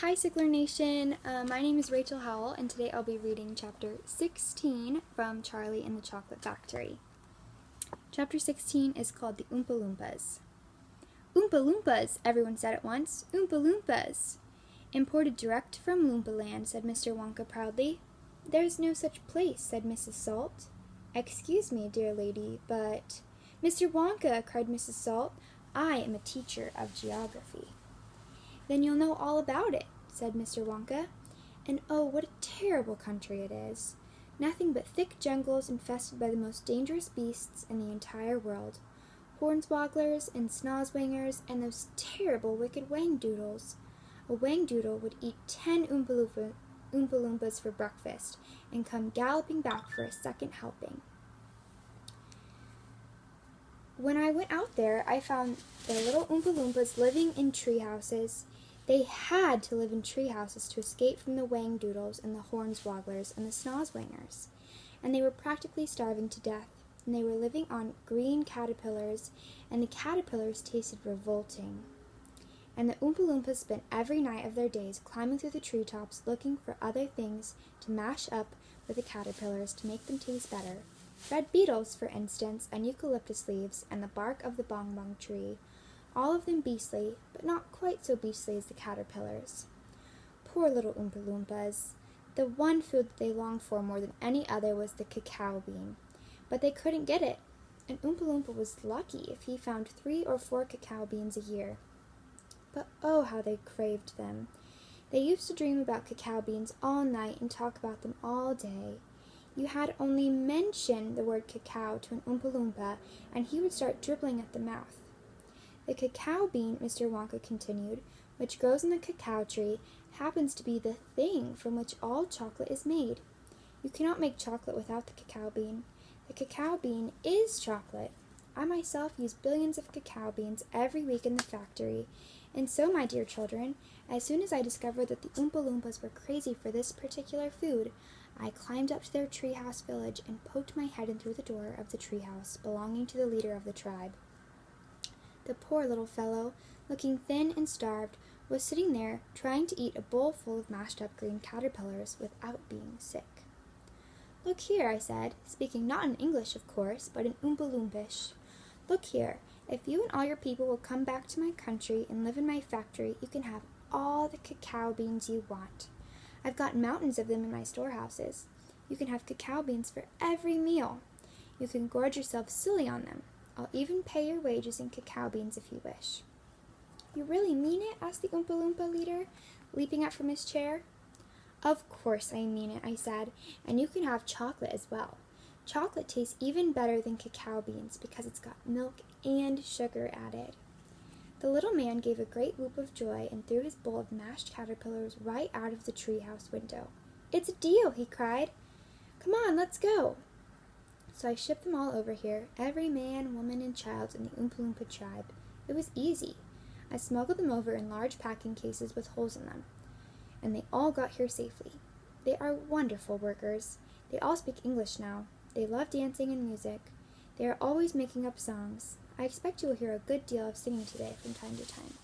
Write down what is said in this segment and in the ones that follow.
Hi Sigler Nation, my name is Rachel Howell and today I'll be reading chapter 16 from Charlie and the Chocolate Factory. Chapter 16 is called The Oompa Loompas. Oompa Loompas, everyone said at once. Oompa Loompas. Imported direct from Loompa Land, said Mr. Wonka proudly. There's no such place, said Mrs. Salt. Excuse me, dear lady, but... Mr. Wonka, cried Mrs. Salt, I am a teacher of geography. Then you'll know all about it, said Mr. Wonka. And oh, what a terrible country it is. Nothing but thick jungles infested by the most dangerous beasts in the entire world. Hornswogglers and snozzwangers and those terrible wicked wangdoodles. A wangdoodle would eat 10 Oompa Loompas for breakfast and come galloping back for a second helping. When I went out there, I found the little Oompa Loompas living in tree houses. They had to live in tree houses to escape from the wangdoodles and the hornswogglers and the snozzwangers. And they were practically starving to death. And they were living on green caterpillars, and the caterpillars tasted revolting. And the Oompa Loompas spent every night of their days climbing through the treetops looking for other things to mash up with the caterpillars to make them taste better. Red beetles, for instance, and eucalyptus leaves, and the bark of the bongbong tree. All of them beastly, but not quite so beastly as the caterpillars. Poor little Oompa Loompas. The one food that they longed for more than any other was the cacao bean. But they couldn't get it. An Oompa Loompa was lucky if he found 3 or 4 cacao beans a year. But oh, how they craved them. They used to dream about cacao beans all night and talk about them all day. You had only mention the word cacao to an Oompa Loompa, and he would start dribbling at the mouth. The cacao bean, Mr. Wonka continued, which grows in the cacao tree, happens to be the thing from which all chocolate is made. You cannot make chocolate without the cacao bean. The cacao bean is chocolate. I myself use billions of cacao beans every week in the factory. And so, my dear children, as soon as I discovered that the Oompa Loompas were crazy for this particular food, I climbed up to their treehouse village and poked my head in through the door of the treehouse belonging to the leader of the tribe. The poor little fellow, looking thin and starved, was sitting there trying to eat a bowl full of mashed up green caterpillars without being sick. Look here, I said, speaking not in English, of course, but in Oompa Loompish. Look here, if you and all your people will come back to my country and live in my factory, you can have all the cacao beans you want. I've got mountains of them in my storehouses. You can have cacao beans for every meal. You can gorge yourself silly on them. I'll even pay your wages in cacao beans if you wish. You really mean it? Asked the Oompa Loompa leader, leaping up from his chair. Of course I mean it, I said, and you can have chocolate as well. Chocolate tastes even better than cacao beans because it's got milk and sugar added. The little man gave a great whoop of joy and threw his bowl of mashed caterpillars right out of the treehouse window. It's a deal, he cried. Come on, let's go. So I shipped them all over here, every man, woman, and child in the Oompa Loompa tribe. It was easy. I smuggled them over in large packing cases with holes in them. And they all got here safely. They are wonderful workers. They all speak English now. They love dancing and music. They are always making up songs. I expect you will hear a good deal of singing today from time to time.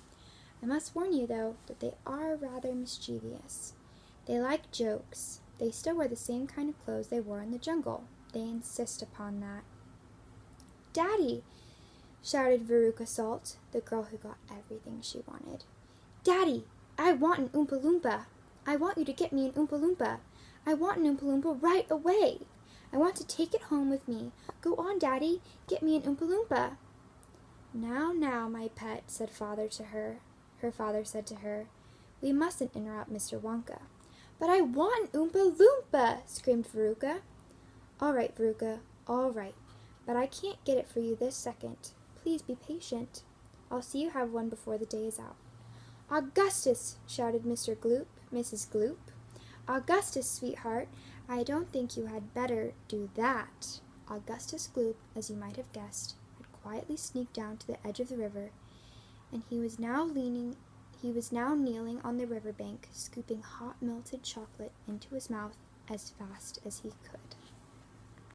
I must warn you, though, that they are rather mischievous. They like jokes. They still wear the same kind of clothes they wore in the jungle. They insist upon that. Daddy! Shouted Veruca Salt, the girl who got everything she wanted. Daddy! I want an Oompa Loompa. I want you to get me an Oompa Loompa. I want an Oompa Loompa right away. I want to take it home with me. Go on, Daddy. Get me an Oompa Loompa. Now, my pet, said Father to her. Her father said to her, We mustn't interrupt Mr. Wonka. But I want an Oompa Loompa, screamed Veruca. All right, Veruca, all right. But I can't get it for you this second. Please be patient. I'll see you have one before the day is out. Augustus, shouted Mrs. Gloop. Augustus, sweetheart, I don't think you had better do that. Augustus Gloop, as you might have guessed, had quietly sneaked down to the edge of the river, and he was now kneeling on the river bank, scooping hot melted chocolate into his mouth as fast as he could.